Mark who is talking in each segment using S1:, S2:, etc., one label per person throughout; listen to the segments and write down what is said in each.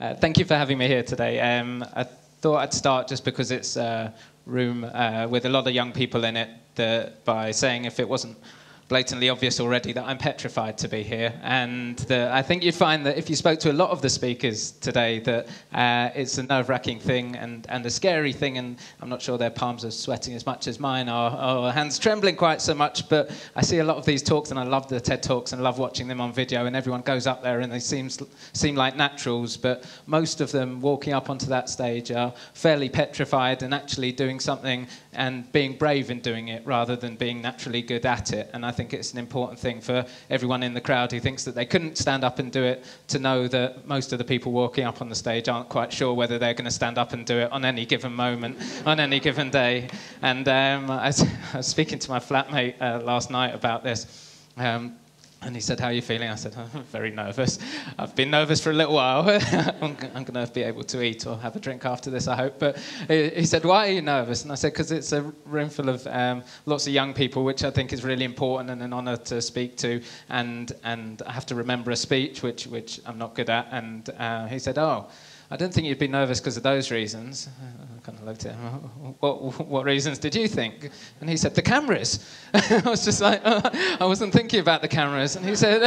S1: Thank you for having me here today. I thought I'd start just because it's a room with a lot of young people in it, by saying if it wasn't blatantly obvious already that I'm petrified to be here. And I think you'd find that if you spoke to a lot of the speakers today that it's a nerve-wracking thing and a scary thing, and I'm not sure their palms are sweating as much as mine or hands trembling quite so much, but I see a lot of these talks and I love the TED Talks and love watching them on video, and everyone goes up there and they seem like naturals, but most of them walking up onto that stage are fairly petrified and actually doing something and being brave in doing it rather than being naturally good at it. And I think it's an important thing for everyone in the crowd who thinks that they couldn't stand up and do it to know that most of the people walking up on the stage aren't quite sure whether they're going to stand up and do it on any given moment, on any given day. And I was speaking to my flatmate last night about this. And he said, "How are you feeling?" I said, "I'm very nervous. I've been nervous for a little while. I'm going to be able to eat or have a drink after this, I hope." But he said, "Why are you nervous?" And I said, "Because it's a room full of lots of young people, which I think is really important and an honour to speak to. And I have to remember a speech, which I'm not good at." And he said, "Oh, I don't think you'd be nervous because of those reasons." I kind of looked at him. What reasons did you think? And he said, "The cameras." I was just like, I wasn't thinking about the cameras. And he said,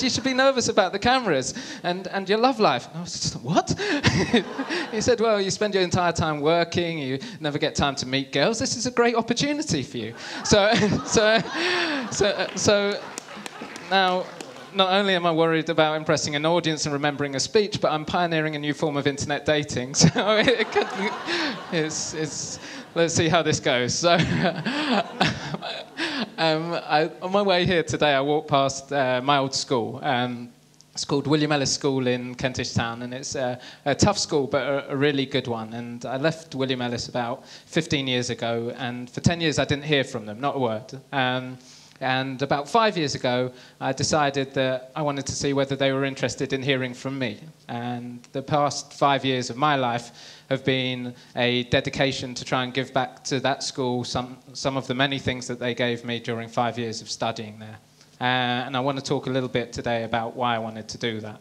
S1: "You should be nervous about the cameras and your love life." And I was just like, "What?" He said, "Well, you spend your entire time working. You never get time to meet girls. This is a great opportunity for you." So now, not only am I worried about impressing an audience and remembering a speech, but I'm pioneering a new form of internet dating. So let's see how this goes. So on my way here today, I walked past my old school. It's called William Ellis School in Kentish Town, and it's a tough school, but a really good one. And I left William Ellis about 15 years ago, and for 10 years I didn't hear from them, not a word. And about 5 years ago, I decided that I wanted to see whether they were interested in hearing from me. And the past 5 years of my life have been a dedication to try and give back to that school some of the many things that they gave me during 5 years of studying there. And I want to talk a little bit today about why I wanted to do that.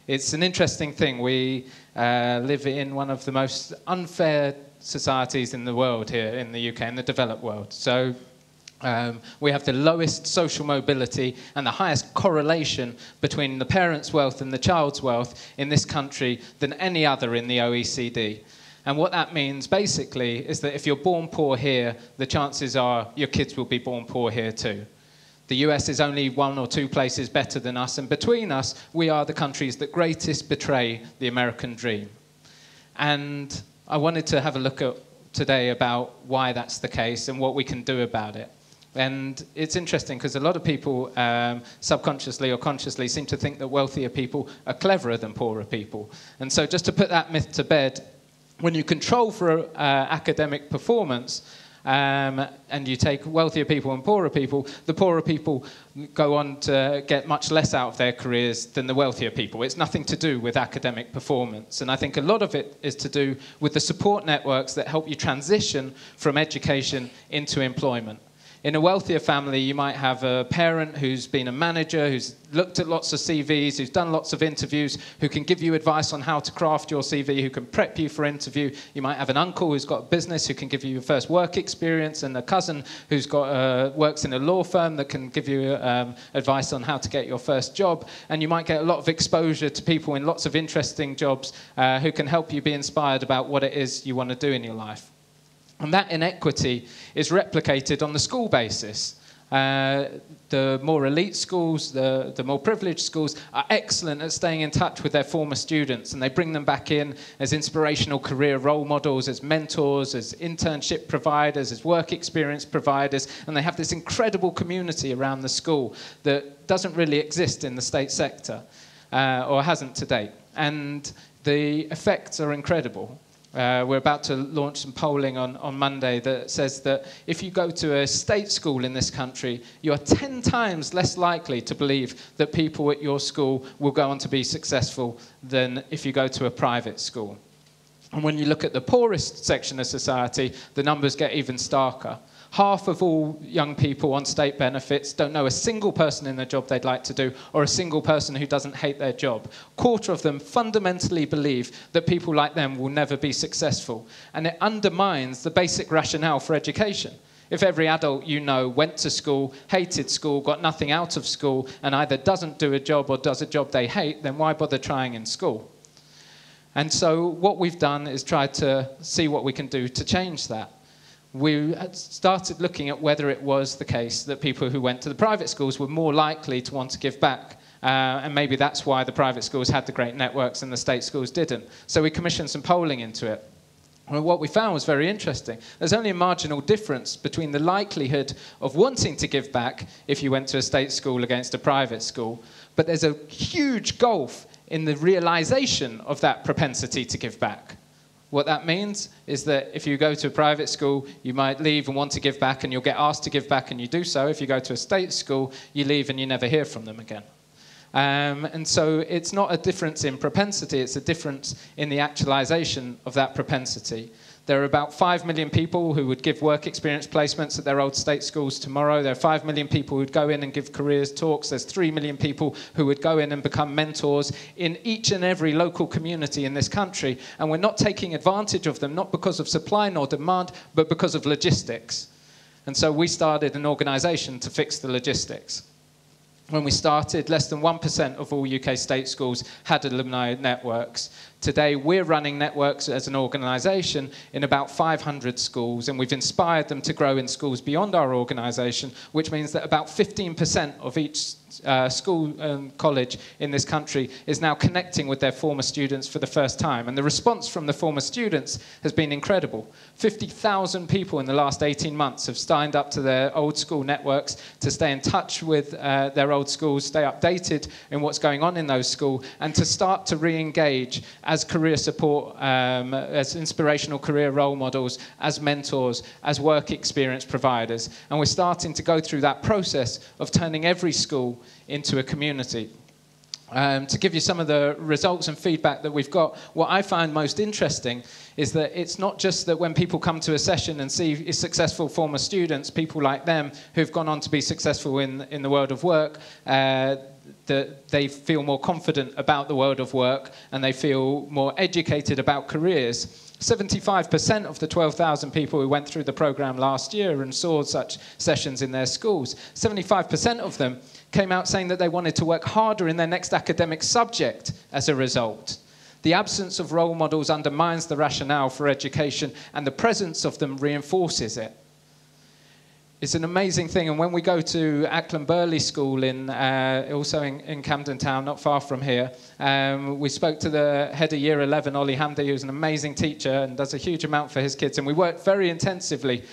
S1: It's an interesting thing. We live in one of the most unfair societies in the world here in the UK, in the developed world. So we have the lowest social mobility and the highest correlation between the parent's wealth and the child's wealth in this country than any other in the OECD. And what that means basically is that if you're born poor here, the chances are your kids will be born poor here too. The US is only 1 or 2 places better than us, and between us, we are the countries that greatest betray the American dream. And I wanted to have a look at today about why that's the case and what we can do about it. And it's interesting because a lot of people subconsciously or consciously seem to think that wealthier people are cleverer than poorer people. And so just to put that myth to bed, when you control for academic performance and you take wealthier people and poorer people, the poorer people go on to get much less out of their careers than the wealthier people. It's nothing to do with academic performance. And I think a lot of it is to do with the support networks that help you transition from education into employment. In a wealthier family, you might have a parent who's been a manager, who's looked at lots of CVs, who's done lots of interviews, who can give you advice on how to craft your CV, who can prep you for interview. You might have an uncle who's got a business who can give you your first work experience, and a cousin who's got works in a law firm that can give you advice on how to get your first job. And you might get a lot of exposure to people in lots of interesting jobs who can help you be inspired about what it is you want to do in your life. And that inequity is replicated on the school basis. The more elite schools, the more privileged schools are excellent at staying in touch with their former students, and they bring them back in as inspirational career role models, as mentors, as internship providers, as work experience providers, and they have this incredible community around the school that doesn't really exist in the state sector, or hasn't to date. And the effects are incredible. We're about to launch some polling on Monday that says that if you go to a state school in this country, you are 10 times less likely to believe that people at your school will go on to be successful than if you go to a private school. And when you look at the poorest section of society, the numbers get even starker. Half of all young people on state benefits don't know a single person in the job they'd like to do or a single person who doesn't hate their job. A quarter of them fundamentally believe that people like them will never be successful. And it undermines the basic rationale for education. If every adult you know went to school, hated school, got nothing out of school, and either doesn't do a job or does a job they hate, then why bother trying in school? And so what we've done is tried to see what we can do to change that. We started looking at whether it was the case that people who went to the private schools were more likely to want to give back. And maybe that's why the private schools had the great networks and the state schools didn't. So we commissioned some polling into it. And what we found was very interesting. There's only a marginal difference between the likelihood of wanting to give back if you went to a state school against a private school, but there's a huge gulf in the realization of that propensity to give back. What that means is that if you go to a private school, you might leave and want to give back, and you'll get asked to give back, and you do so. If you go to a state school, you leave and you never hear from them again. And so it's not a difference in propensity, it's a difference in the actualization of that propensity. There are about 5 million people who would give work experience placements at their old state schools tomorrow. There are 5 million people who would go in and give careers talks. There's 3 million people who would go in and become mentors in each and every local community in this country. And we're not taking advantage of them, not because of supply nor demand, but because of logistics. And so we started an organization to fix the logistics. When we started, less than 1% of all UK state schools had alumni networks. Today, we're running networks as an organisation in about 500 schools, and we've inspired them to grow in schools beyond our organisation, which means that about 15% of each school and college in this country is now connecting with their former students for the first time. And the response from the former students has been incredible. 50,000 people in the last 18 months have signed up to their old school networks to stay in touch with their old schools, stay updated in what's going on in those schools, and to start to re-engage as career support, as inspirational career role models, as mentors, as work experience providers. And we're starting to go through that process of turning every school into a community. To give you some of the results and feedback that we've got, what I find most interesting is that it's not just that when people come to a session and see successful former students, people like them who've gone on to be successful in the world of work, that they feel more confident about the world of work and they feel more educated about careers. 75% of the 12,000 people who went through the program last year and saw such sessions in their schools, 75% of them came out saying that they wanted to work harder in their next academic subject as a result. The absence of role models undermines the rationale for education, and the presence of them reinforces it. It's an amazing thing, and when we go to Ackland Burley School, also in Camden Town, not far from here, we spoke to the head of Year 11, Ollie Hamdi, who's an amazing teacher and does a huge amount for his kids, and we worked very intensively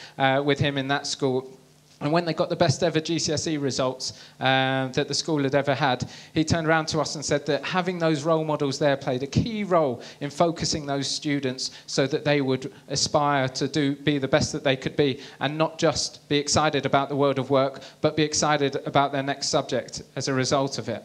S1: with him in that school. And when they got the best ever GCSE results that the school had ever had, he turned around to us and said that having those role models there played a key role in focusing those students so that they would aspire to be the best that they could be, and not just be excited about the world of work, but be excited about their next subject as a result of it.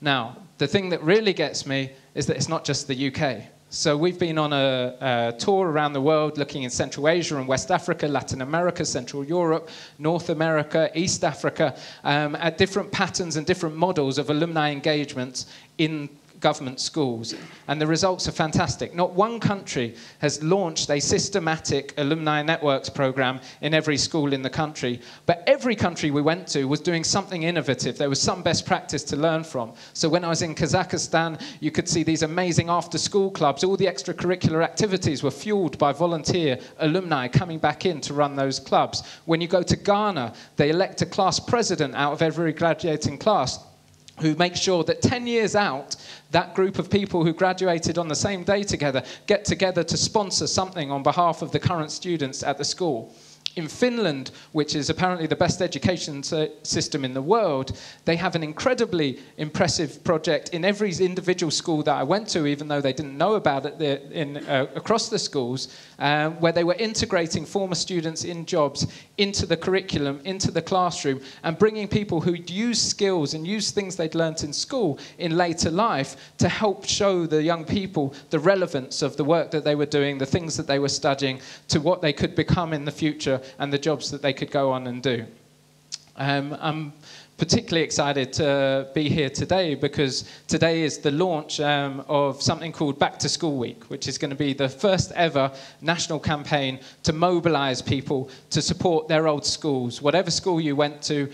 S1: Now, the thing that really gets me is that it's not just the UK. So we've been on a tour around the world looking in Central Asia and West Africa, Latin America, Central Europe, North America, East Africa, at different patterns and different models of alumni engagement in government schools. And the results are fantastic. Not one country has launched a systematic alumni networks program in every school in the country, but every country we went to was doing something innovative. There was some best practice to learn from. So when I was in Kazakhstan, you could see these amazing after-school clubs. All the extracurricular activities were fueled by volunteer alumni coming back in to run those clubs. When you go to Ghana, they elect a class president out of every graduating class, who makes sure that 10 years out, that group of people who graduated on the same day together get together to sponsor something on behalf of the current students at the school. In Finland, which is apparently the best education system in the world, they have an incredibly impressive project in every individual school that I went to, even though they didn't know about it across the schools, where they were integrating former students in jobs into the curriculum, into the classroom, and bringing people who'd use skills and use things they'd learnt in school in later life to help show the young people the relevance of the work that they were doing, the things that they were studying, to what they could become in the future the jobs that they could go on and do. I'm particularly excited to be here today because today is the launch of something called Back to School Week, which is going to be the first ever national campaign to mobilize people to support their old schools, whatever school you went to,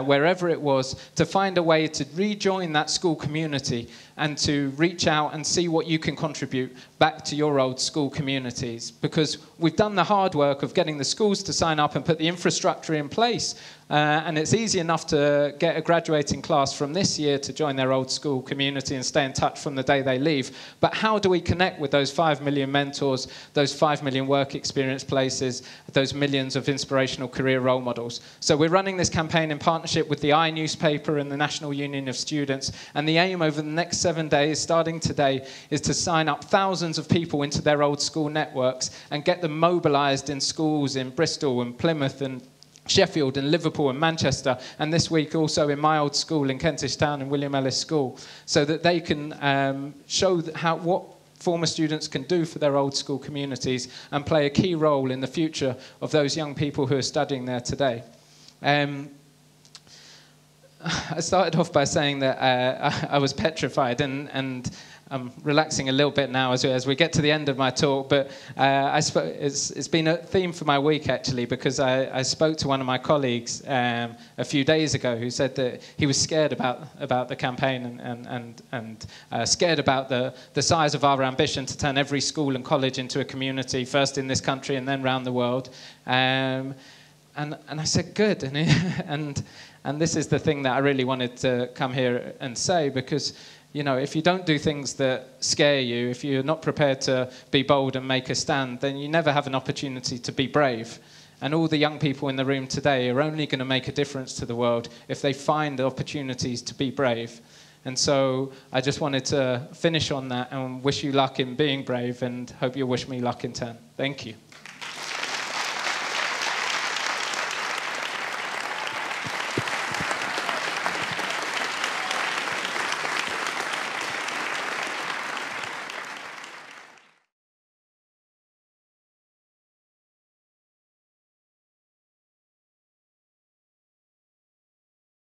S1: wherever it was, to find a way to rejoin that school community and to reach out and see what you can contribute back to your old school communities. Because we've done the hard work of getting the schools to sign up and put the infrastructure in place, and it's easy enough to get a graduating class from this year to join their old school community and stay in touch from the day they leave. But how do we connect with those 5 million mentors, those 5 million work experience places, those millions of inspirational career role models? So we're running this campaign in partnership with the I newspaper and the National Union of Students, and the aim over the next 7 days, starting today, is to sign up thousands of people into their old school networks and get them mobilized in schools in Bristol and Plymouth and Sheffield and Liverpool and Manchester, and this week also in my old school in Kentish Town and William Ellis School, so that they can show what former students can do for their old school communities and play a key role in the future of those young people who are studying there today. I started off by saying that I was petrified, and I'm relaxing a little bit now as we get to the end of my talk, but it's been a theme for my week, actually, because I spoke to one of my colleagues a few days ago who said that he was scared about the campaign and scared about the size of our ambition to turn every school and college into a community, first in this country and then around the world. And I said, good, and this is the thing that I really wanted to come here and say, because you know, if you don't do things that scare you, if you're not prepared to be bold and make a stand, then you never have an opportunity to be brave. And all the young people in the room today are only going to make a difference to the world if they find opportunities to be brave. And so I just wanted to finish on that and wish you luck in being brave, and hope you'll wish me luck in turn. Thank you.